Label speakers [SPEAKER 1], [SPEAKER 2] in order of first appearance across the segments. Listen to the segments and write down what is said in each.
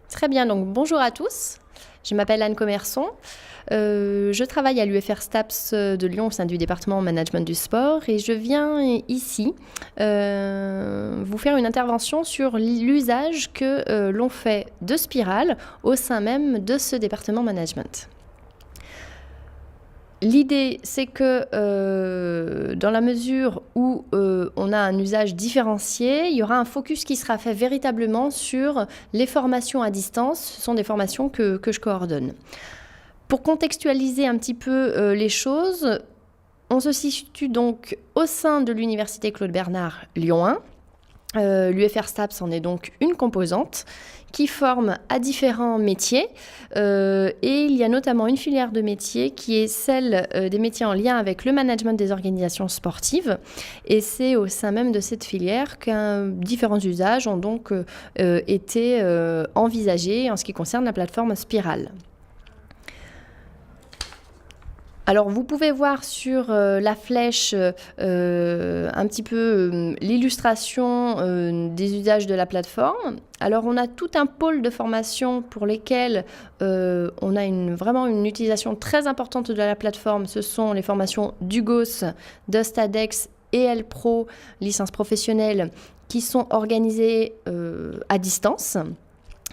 [SPEAKER 1] Très bien, donc bonjour à tous. Je m'appelle Anne Commerson. Je travaille à l'UFR STAPS de Lyon au sein du département management du sport et je viens ici vous faire une intervention sur l'usage que l'on fait de Spiral au sein même de ce département management. L'idée, c'est que dans la mesure où on a un usage différencié, il y aura un focus qui sera fait véritablement sur les formations à distance. Ce sont des formations que je coordonne. Pour contextualiser un petit peu les choses, on se situe donc au sein de l'Université Claude Bernard Lyon 1. L'UFR STAPS en est donc une composante qui forme à différents métiers et il y a notamment une filière de métiers qui est celle des métiers en lien avec le management des organisations sportives et c'est au sein même de cette filière qu'un différents usages ont donc été envisagés en ce qui concerne la plateforme Spiral. Alors, vous pouvez voir sur la flèche un petit peu l'illustration des usages de la plateforme. Alors, on a tout un pôle de formation pour lesquels on a vraiment une utilisation très importante de la plateforme. Ce sont les formations d'UGOS, d'Ostadex et L-Pro, licence professionnelle, qui sont organisées à distance.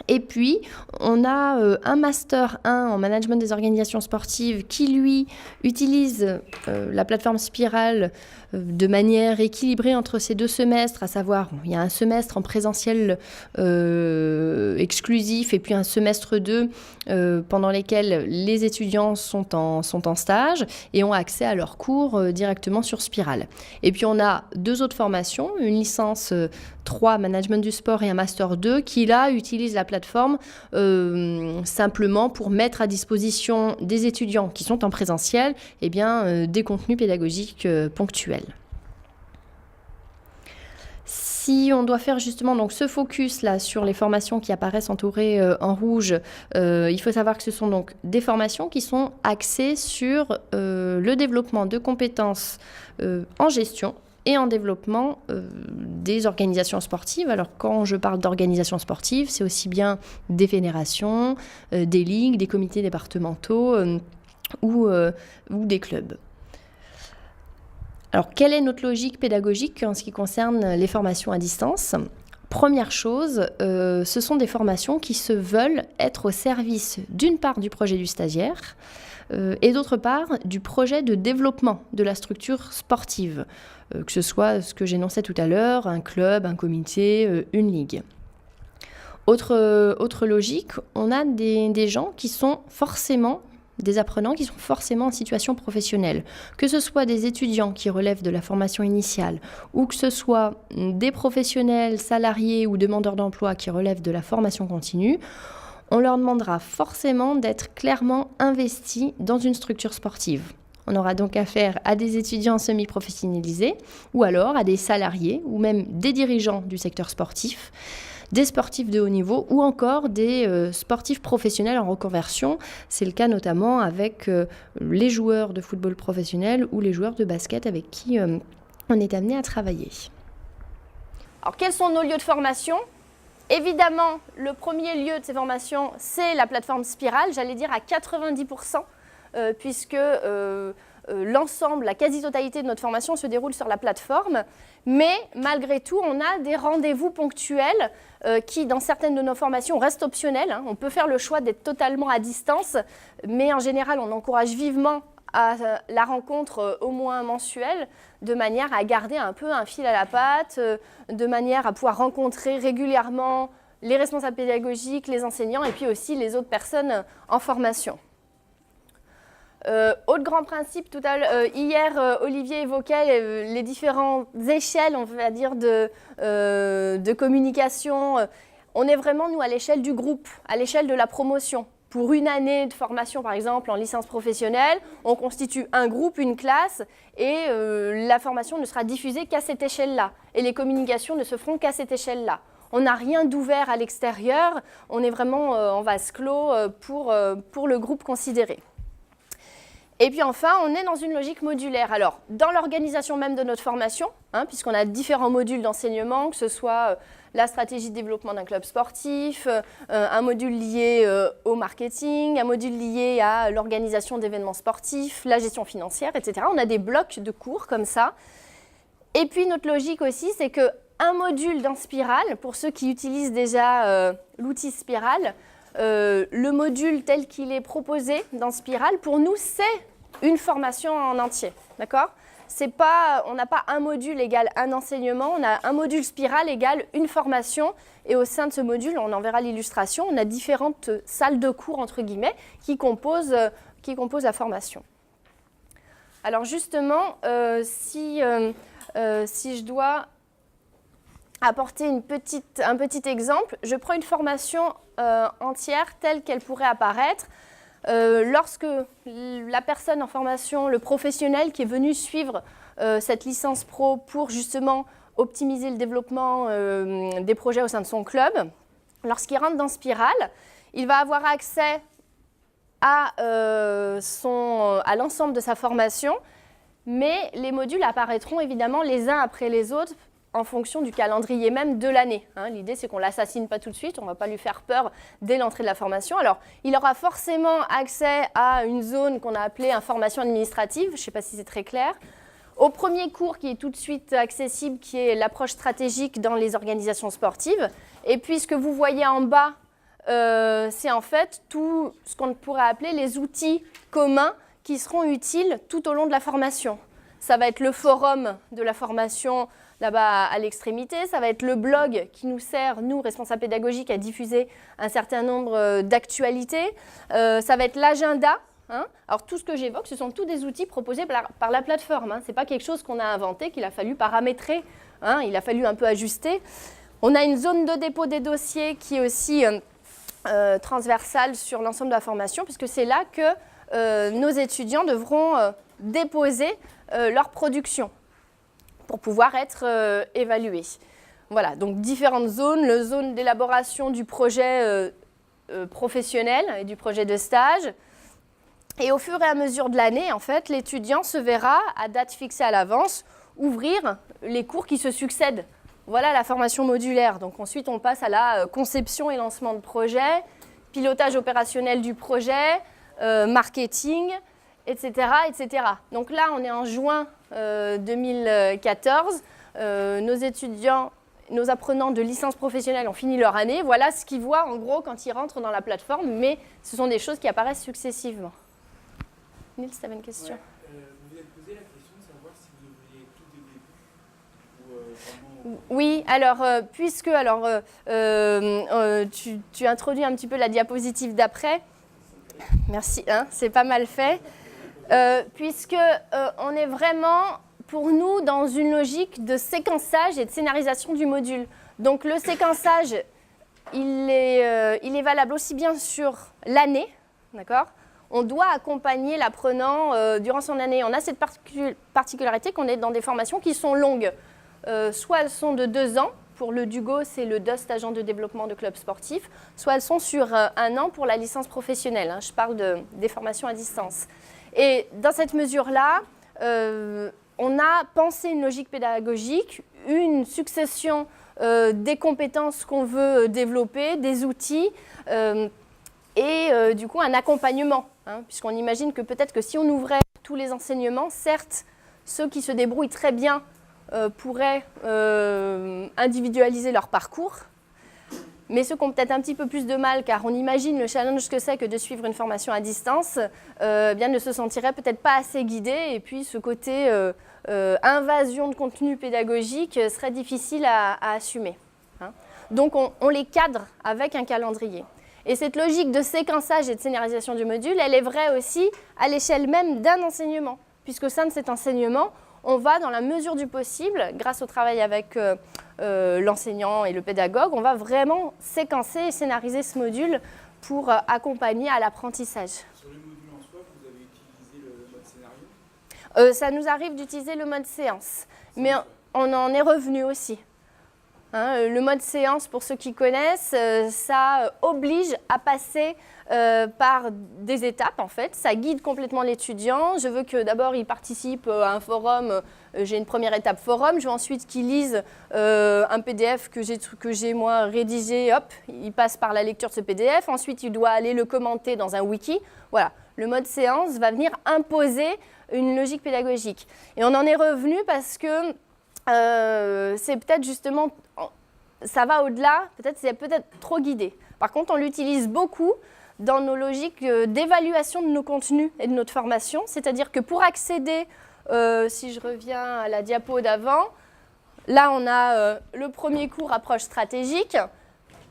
[SPEAKER 1] Et puis, on a un Master 1 en management des organisations sportives qui, lui, utilise la plateforme Spiral de manière équilibrée entre ces deux semestres, à savoir, il y a un semestre en présentiel exclusif et puis un semestre 2 pendant lesquels les étudiants sont en stage et ont accès à leurs cours directement sur Spiral. Et puis, on a deux autres formations, une licence 3 management du sport et un master 2 qui là utilisent la plateforme simplement pour mettre à disposition des étudiants qui sont en présentiel des contenus pédagogiques ponctuels. Si on doit faire justement donc ce focus là sur les formations qui apparaissent entourées en rouge, il faut savoir que ce sont donc des formations qui sont axées sur le développement de compétences en gestion et en développement des organisations sportives. Alors quand je parle d'organisations sportives, c'est aussi bien des fédérations, des ligues, des comités départementaux ou des clubs. Alors quelle est notre logique pédagogique en ce qui concerne les formations à distance ? Première chose, ce sont des formations qui se veulent être au service d'une part du projet du stagiaire, et d'autre part du projet de développement de la structure sportive, que ce soit ce que j'énonçais tout à l'heure, un club, un comité, une ligue. Autre logique, on a des gens qui sont forcément, des apprenants qui sont forcément en situation professionnelle, que ce soit des étudiants qui relèvent de la formation initiale ou que ce soit des professionnels, salariés ou demandeurs d'emploi qui relèvent de la formation continue. On leur demandera forcément d'être clairement investis dans une structure sportive. On aura donc affaire à des étudiants semi-professionnalisés ou alors à des salariés ou même des dirigeants du secteur sportif, des sportifs de haut niveau ou encore des sportifs professionnels en reconversion. C'est le cas notamment avec les joueurs de football professionnel ou les joueurs de basket avec qui on est amené à travailler.
[SPEAKER 2] Alors, quels sont nos lieux de formation ? Évidemment, le premier lieu de ces formations, c'est la plateforme Spiral, j'allais dire à 90%, puisque l'ensemble, la quasi-totalité de notre formation se déroule sur la plateforme. Mais malgré tout, on a des rendez-vous ponctuels qui, dans certaines de nos formations, restent optionnels. On peut faire le choix d'être totalement à distance, mais en général, on encourage vivement à la rencontre au moins mensuelle, de manière à garder un peu un fil à la patte, de manière à pouvoir rencontrer régulièrement les responsables pédagogiques, les enseignants et puis aussi les autres personnes en formation. Autre grand principe, hier Olivier évoquait les différentes échelles, on va dire, de communication. On est vraiment, nous, à l'échelle du groupe, à l'échelle de la promotion. Pour une année de formation, par exemple, en licence professionnelle, on constitue un groupe, une classe, et la formation ne sera diffusée qu'à cette échelle-là. Et les communications ne se feront qu'à cette échelle-là. On n'a rien d'ouvert à l'extérieur, on est vraiment en vase clos pour le groupe considéré. Et puis enfin, on est dans une logique modulaire. Alors, dans l'organisation même de notre formation, puisqu'on a différents modules d'enseignement, que ce soit la stratégie de développement d'un club sportif, un module lié au marketing, un module lié à l'organisation d'événements sportifs, la gestion financière, etc. On a des blocs de cours comme ça. Et puis notre logique aussi, c'est qu'un module dans Spiral, pour ceux qui utilisent déjà l'outil Spiral, le module tel qu'il est proposé dans Spiral, pour nous, c'est une formation en entier. D'accord ? On n'a pas un module égale un enseignement, on a un module Spiral égale une formation. Et au sein de ce module, on en verra l'illustration, on a différentes salles de cours, entre guillemets, qui composent la formation. Alors justement, si je dois apporter un petit exemple, je prends une formation entière telle qu'elle pourrait apparaître lorsque la personne en formation, le professionnel qui est venu suivre cette licence pro pour justement optimiser le développement des projets au sein de son club, lorsqu'il rentre dans Spiral, il va avoir accès à l'ensemble de sa formation, mais les modules apparaîtront évidemment les uns après les autres en fonction du calendrier même de l'année. L'idée, c'est qu'on ne l'assassine pas tout de suite, on ne va pas lui faire peur dès l'entrée de la formation. Alors, il aura forcément accès à une zone qu'on a appelée information administrative, je ne sais pas si c'est très clair, au premier cours qui est tout de suite accessible, qui est l'approche stratégique dans les organisations sportives. Et puis, ce que vous voyez en bas, c'est en fait tout ce qu'on pourrait appeler les outils communs qui seront utiles tout au long de la formation. Ça va être le forum de la formation là-bas à l'extrémité, ça va être le blog qui nous sert, nous, responsables pédagogiques, à diffuser un certain nombre d'actualités, ça va être l'agenda. Alors tout ce que j'évoque, ce sont tous des outils proposés par la plateforme. Ce n'est pas quelque chose qu'on a inventé, qu'il a fallu paramétrer, il a fallu un peu ajuster. On a une zone de dépôt des dossiers qui est aussi transversale sur l'ensemble de la formation, puisque c'est là que nos étudiants devront déposer leur production pour pouvoir être évalués. Voilà, donc différentes zones, la zone d'élaboration du projet professionnel et du projet de stage. Et au fur et à mesure de l'année, en fait, l'étudiant se verra, à date fixée à l'avance, ouvrir les cours qui se succèdent. Voilà la formation modulaire. Donc ensuite, on passe à la conception et lancement de projet, pilotage opérationnel du projet, marketing, etc., etc. Donc là, on est en juin 2014. Nos étudiants, nos apprenants de licence professionnelle ont fini leur année. Voilà ce qu'ils voient en gros quand ils rentrent dans la plateforme, mais ce sont des choses qui apparaissent successivement. Nils, tu avais une question ?
[SPEAKER 3] Vous vous êtes posé la question de savoir si vous devriez tout dès le début ou
[SPEAKER 2] Oui, alors, tu introduis un petit peu la diapositive d'après. Merci, c'est pas mal fait. On est vraiment, pour nous, dans une logique de séquençage et de scénarisation du module. Donc le séquençage, il est valable aussi bien sur l'année, d'accord ? On doit accompagner l'apprenant durant son année. On a cette particularité qu'on est dans des formations qui sont longues. Soit elles sont de 2 ans, pour le DUGO, c'est le DOST, agent de développement de club sportif, soit elles sont sur 1 an pour la licence professionnelle. Je parle des formations à distance. Et dans cette mesure-là, on a pensé une logique pédagogique, une succession des compétences qu'on veut développer, des outils, et du coup un accompagnement, puisqu'on imagine que peut-être que si on ouvrait tous les enseignements, certes, ceux qui se débrouillent très bien pourraient individualiser leur parcours, mais ceux qui ont peut-être un petit peu plus de mal, car on imagine le challenge que c'est que de suivre une formation à distance, bien ne se sentiraient peut-être pas assez guidés, et puis ce côté invasion de contenu pédagogique serait difficile à assumer. Donc on les cadre avec un calendrier. Et cette logique de séquençage et de scénarisation du module, elle est vraie aussi à l'échelle même d'un enseignement, puisque au sein de cet enseignement, on va, dans la mesure du possible, grâce au travail avec l'enseignant et le pédagogue, on va vraiment séquencer et scénariser ce module pour accompagner à l'apprentissage.
[SPEAKER 3] Sur le module en soi, vous avez utilisé le mode scénario ?
[SPEAKER 2] Ça nous arrive d'utiliser le mode séance, mais on en est revenu aussi. Hein, le mode séance, pour ceux qui connaissent, ça oblige à passer par des étapes en fait. Ça guide complètement l'étudiant. Je veux que d'abord il participe à un forum. J'ai une première étape forum. Je veux ensuite qu'il lise un PDF que j'ai moi rédigé. Hop, il passe par la lecture de ce PDF. Ensuite, il doit aller le commenter dans un wiki. Voilà, le mode séance va venir imposer une logique pédagogique. Et on en est revenu parce que c'est peut-être justement, ça va au-delà, c'est peut-être trop guidé. Par contre, on l'utilise beaucoup dans nos logiques d'évaluation de nos contenus et de notre formation. C'est-à-dire que pour accéder, si je reviens à la diapo d'avant, là on a le premier cours approche stratégique.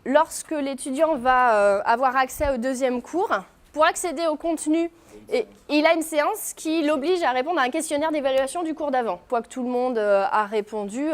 [SPEAKER 2] Lorsque l'étudiant va avoir accès au deuxième cours, pour accéder au contenu, il a une séance qui l'oblige à répondre à un questionnaire d'évaluation du cours d'avant. Une fois que tout le monde a répondu,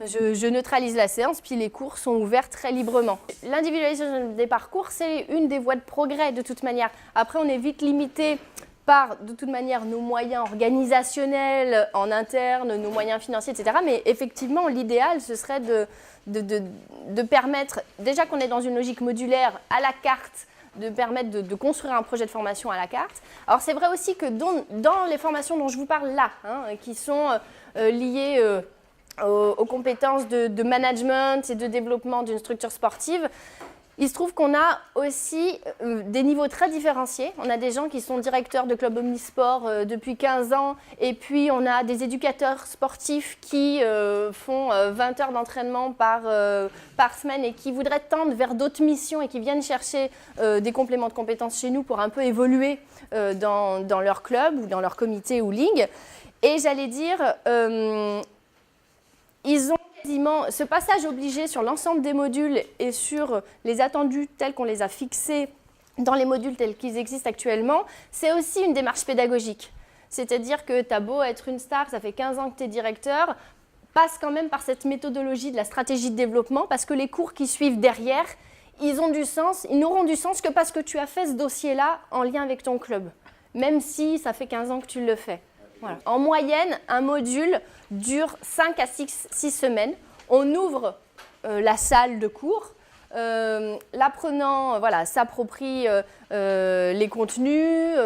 [SPEAKER 2] je neutralise la séance, puis les cours sont ouverts très librement. L'individualisation des parcours, c'est une des voies de progrès de toute manière. Après, on est vite limité par, de toute manière, nos moyens organisationnels en interne, nos moyens financiers, etc. Mais effectivement, l'idéal, ce serait de permettre, déjà qu'on est dans une logique modulaire à la carte, de permettre de construire un projet de formation à la carte. Alors, c'est vrai aussi que dans les formations dont je vous parle là, hein, qui sont liées aux compétences de management et de développement d'une structure sportive, il se trouve qu'on a aussi des niveaux très différenciés. On a des gens qui sont directeurs de club omnisport depuis 15 ans et puis on a des éducateurs sportifs qui font 20 heures d'entraînement par semaine et qui voudraient tendre vers d'autres missions et qui viennent chercher des compléments de compétences chez nous pour un peu évoluer dans leur club ou dans leur comité ou ligue. Et j'allais dire, ils ont quasiment ce passage obligé sur l'ensemble des modules et sur les attendus tels qu'on les a fixés dans les modules tels qu'ils existent actuellement, c'est aussi une démarche pédagogique. C'est-à-dire que tu as beau être une star, ça fait 15 ans que tu es directeur, passe quand même par cette méthodologie de la stratégie de développement parce que les cours qui suivent derrière, ils n'auront du sens que parce que tu as fait ce dossier-là en lien avec ton club, même si ça fait 15 ans que tu le fais. Voilà. En moyenne, un module dure 5 à 6 semaines. On ouvre la salle de cours. L'apprenant s'approprie les contenus,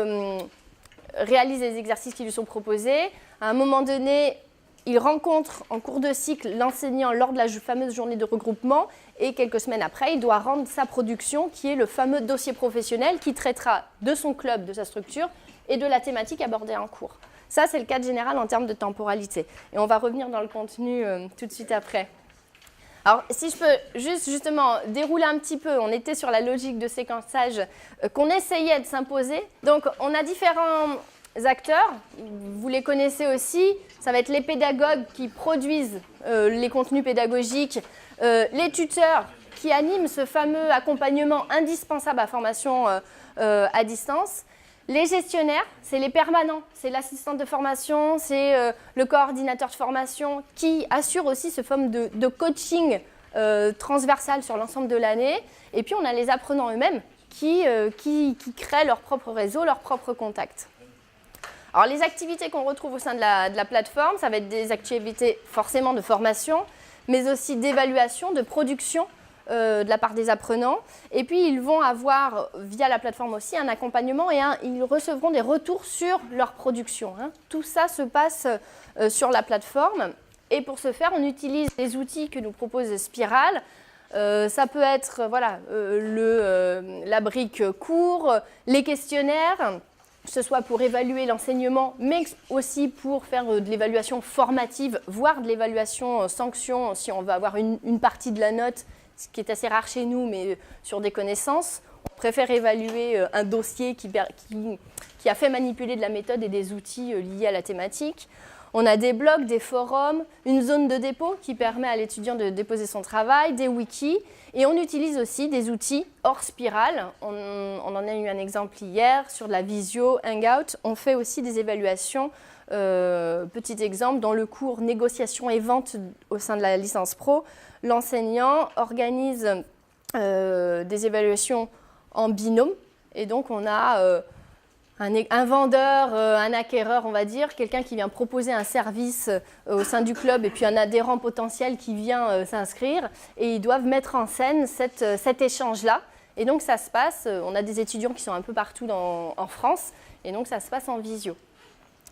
[SPEAKER 2] réalise les exercices qui lui sont proposés. À un moment donné, il rencontre en cours de cycle l'enseignant lors de la fameuse journée de regroupement et quelques semaines après, il doit rendre sa production qui est le fameux dossier professionnel qui traitera de son club, de sa structure et de la thématique abordée en cours. Ça, c'est le cadre général en termes de temporalité. Et on va revenir dans le contenu tout de suite après. Alors, si je peux justement dérouler un petit peu, on était sur la logique de séquençage qu'on essayait de s'imposer. Donc, on a différents acteurs, vous les connaissez aussi. Ça va être les pédagogues qui produisent les contenus pédagogiques, les tuteurs qui animent ce fameux accompagnement indispensable à la formation à distance. Les gestionnaires, c'est les permanents, c'est l'assistante de formation, c'est le coordinateur de formation qui assure aussi ce forme de coaching transversal sur l'ensemble de l'année. Et puis on a les apprenants eux-mêmes qui créent leur propre réseau, leurs propres contacts. Alors les activités qu'on retrouve au sein de la plateforme, ça va être des activités forcément de formation, mais aussi d'évaluation, de production, de la part des apprenants. Et puis, ils vont avoir, via la plateforme aussi, un accompagnement et ils recevront des retours sur leur production. Hein. Tout ça se passe sur la plateforme. Et pour ce faire, on utilise les outils que nous propose Spiral. Ça peut être la brique cours, les questionnaires, que ce soit pour évaluer l'enseignement, mais aussi pour faire de l'évaluation formative, voire de l'évaluation sanction, si on veut avoir une partie de la note, ce qui est assez rare chez nous, mais sur des connaissances. On préfère évaluer un dossier qui a fait manipuler de la méthode et des outils liés à la thématique. On a des blogs, des forums, une zone de dépôt qui permet à l'étudiant de déposer son travail, des wikis. Et on utilise aussi des outils hors Spiral. On en a eu un exemple hier sur de la visio, hangout. On fait aussi des évaluations. Petit exemple, dans le cours négociation et vente au sein de la licence pro, l'enseignant organise des évaluations en binôme. Et donc, on a un vendeur, un acquéreur, on va dire, quelqu'un qui vient proposer un service au sein du club et puis un adhérent potentiel qui vient s'inscrire et ils doivent mettre en scène cet échange-là. Et donc ça se passe, on a des étudiants qui sont un peu partout en France et donc ça se passe en visio.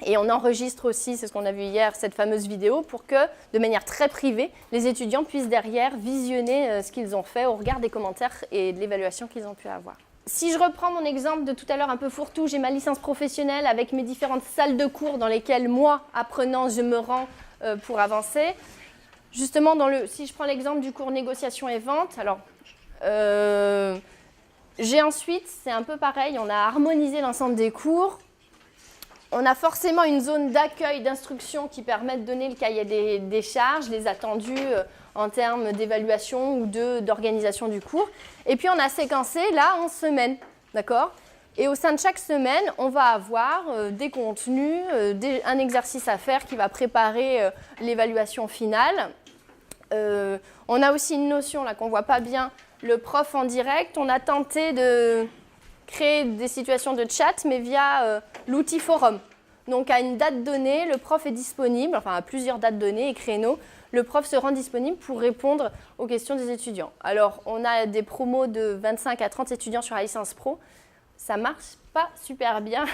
[SPEAKER 2] Et on enregistre aussi, c'est ce qu'on a vu hier, cette fameuse vidéo pour que, de manière très privée, les étudiants puissent derrière visionner ce qu'ils ont fait au regard des commentaires et de l'évaluation qu'ils ont pu avoir. Si je reprends mon exemple de tout à l'heure un peu fourre-tout, j'ai ma licence professionnelle avec mes différentes salles de cours dans lesquelles moi, apprenant, je me rends pour avancer. Justement, si je prends l'exemple du cours négociation et vente, alors j'ai ensuite, c'est un peu pareil, on a harmonisé l'ensemble des cours. On a forcément une zone d'accueil, d'instruction qui permet de donner le cahier des charges, les attendus en termes d'évaluation ou d'organisation du cours. Et puis on a séquencé là en semaine, d'accord ? Et au sein de chaque semaine, on va avoir des contenus, un exercice à faire qui va préparer l'évaluation finale. On a aussi une notion là qu'on ne voit pas bien, le prof en direct. On a tenté de créer des situations de chat, mais via l'outil forum. Donc à une date donnée, le prof est disponible, enfin à plusieurs dates données et créneaux, le prof se rend disponible pour répondre aux questions des étudiants. Alors on a des promos de 25 à 30 étudiants sur la licence pro, ça marche pas super bien.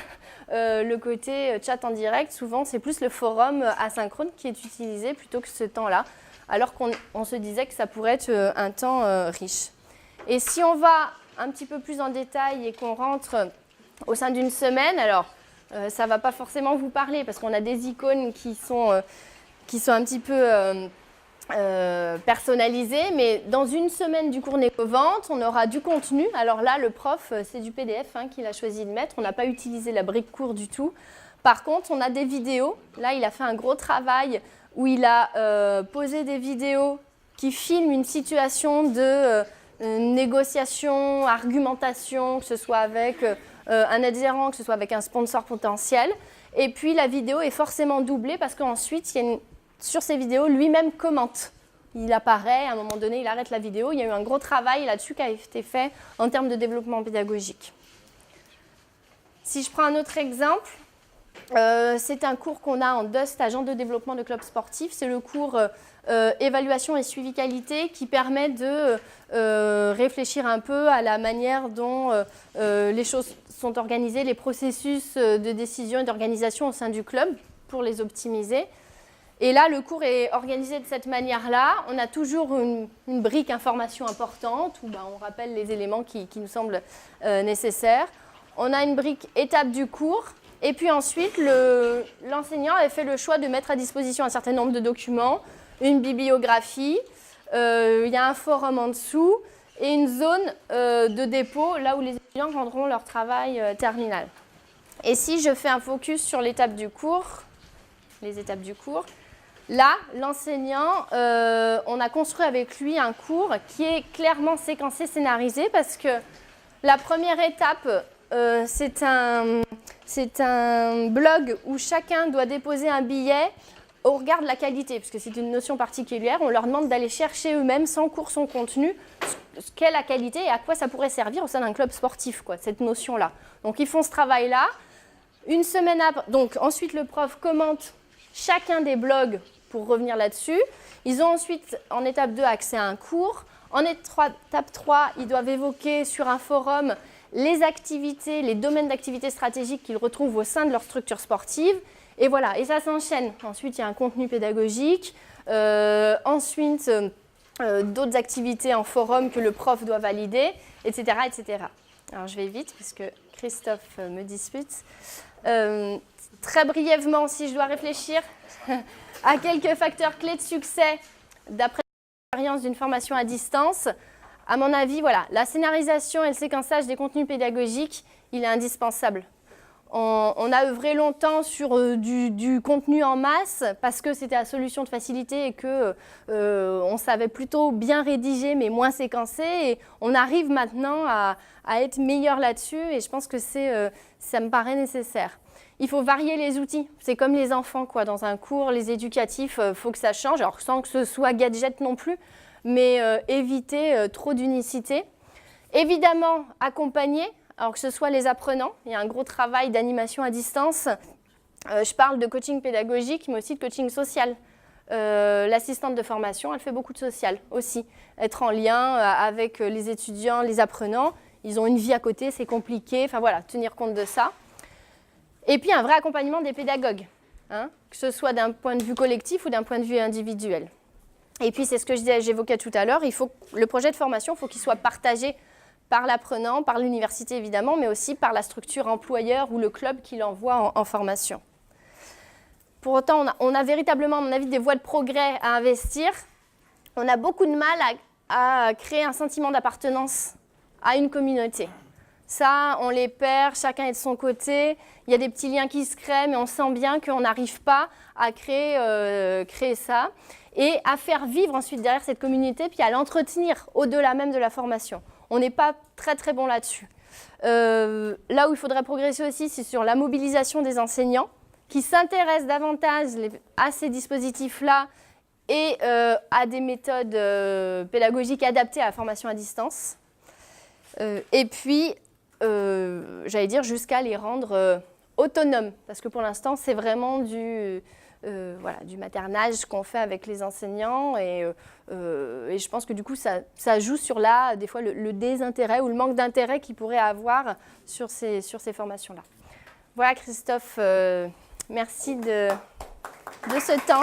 [SPEAKER 2] Le côté chat en direct, souvent c'est plus le forum asynchrone qui est utilisé plutôt que ce temps-là, alors qu'on se disait que ça pourrait être un temps riche. Et si on va un petit peu plus en détail et qu'on rentre au sein d'une semaine, alors ça ne va pas forcément vous parler parce qu'on a des icônes qui sont un petit peu personnalisées, mais dans une semaine du cours négo-vente, on aura du contenu. Alors là, le prof, c'est du PDF qu'il a choisi de mettre, on n'a pas utilisé la brique cours du tout. Par contre, on a des vidéos. Là, il a fait un gros travail où il a posé des vidéos qui filment une situation de négociation, argumentation, que ce soit avec un adhérent, que ce soit avec un sponsor potentiel. Et puis la vidéo est forcément doublée parce qu'ensuite, sur ces vidéos, lui-même commente. Il apparaît, à un moment donné, il arrête la vidéo. Il y a eu un gros travail là-dessus qui a été fait en termes de développement pédagogique. Si je prends un autre exemple, c'est un cours qu'on a en DUST, agent de développement de club sportif. C'est le cours évaluation et suivi qualité qui permet de réfléchir un peu à la manière dont les choses sont organisées, les processus de décision et d'organisation au sein du club pour les optimiser. Et là, le cours est organisé de cette manière-là. On a toujours une brique information importante où on rappelle les éléments qui nous semblent nécessaires. On a une brique étape du cours. Et puis ensuite, l'enseignant a fait le choix de mettre à disposition un certain nombre de documents, une bibliographie, il y a un forum en dessous et une zone de dépôt, là où les étudiants rendront leur travail terminal. Et si je fais un focus sur l'étape du cours, les étapes du cours, là, l'enseignant, on a construit avec lui un cours qui est clairement séquencé, scénarisé, parce que la première étape, c'est un blog où chacun doit déposer un billet au regard de la qualité, puisque c'est une notion particulière. On leur demande d'aller chercher eux-mêmes, sans cours, sans contenu, ce qu'est la qualité et à quoi ça pourrait servir au sein d'un club sportif, cette notion-là. Donc, ils font ce travail-là. Une semaine après, donc ensuite, le prof commente chacun des blogs pour revenir là-dessus. Ils ont ensuite, en étape 2, accès à un cours. En étape 3, ils doivent évoquer sur un forum les activités, les domaines d'activités stratégiques qu'ils retrouvent au sein de leur structure sportive. Et voilà, et ça s'enchaîne. Ensuite, il y a un contenu pédagogique. Ensuite, d'autres activités en forum que le prof doit valider, etc., etc. Alors, je vais vite, puisque Christophe me dispute. Très brièvement, si je dois réfléchir à quelques facteurs clés de succès d'après l'expérience d'une formation à distance, à mon avis, voilà, la scénarisation et le séquençage des contenus pédagogiques, il est indispensable. On a œuvré longtemps sur du contenu en masse parce que c'était la solution de facilité et qu'on savait plutôt bien rédiger mais moins séquencer. Et on arrive maintenant à être meilleur là-dessus et je pense que ça me paraît nécessaire. Il faut varier les outils. C'est comme les enfants, dans un cours, les éducatifs, il faut que ça change, alors sans que ce soit gadget non plus, mais éviter trop d'unicité. Évidemment, accompagner. alors que ce soit les apprenants, il y a un gros travail d'animation à distance. Je parle de coaching pédagogique, mais aussi de coaching social. L'assistante de formation, elle fait beaucoup de social aussi. Être en lien avec les étudiants, les apprenants. Ils ont une vie à côté, c'est compliqué. Enfin voilà, tenir compte de ça. Et puis un vrai accompagnement des pédagogues, hein, que ce soit d'un point de vue collectif ou d'un point de vue individuel. Et puis c'est ce que j'évoquais tout à l'heure, le projet de formation, il faut qu'il soit partagé par l'apprenant, par l'université évidemment, mais aussi par la structure employeur ou le club qui l'envoie en formation. Pour autant, on a véritablement, à mon avis, des voies de progrès à investir. On a beaucoup de mal à créer un sentiment d'appartenance à une communauté. Ça, on les perd, chacun est de son côté. Il y a des petits liens qui se créent, mais on sent bien qu'on n'arrive pas à créer ça et à faire vivre ensuite derrière cette communauté, puis à l'entretenir au-delà même de la formation. On n'est pas très très bon là-dessus. Là où il faudrait progresser aussi, c'est sur la mobilisation des enseignants qui s'intéressent davantage à ces dispositifs-là et à des méthodes pédagogiques adaptées à la formation à distance. Et puis, j'allais dire, jusqu'à les rendre autonomes, parce que pour l'instant, c'est vraiment du maternage qu'on fait avec les enseignants, et je pense que du coup, ça joue sur des fois, le désintérêt ou le manque d'intérêt qu'ils pourraient avoir sur ces formations-là. Voilà, Christophe, merci de ce temps.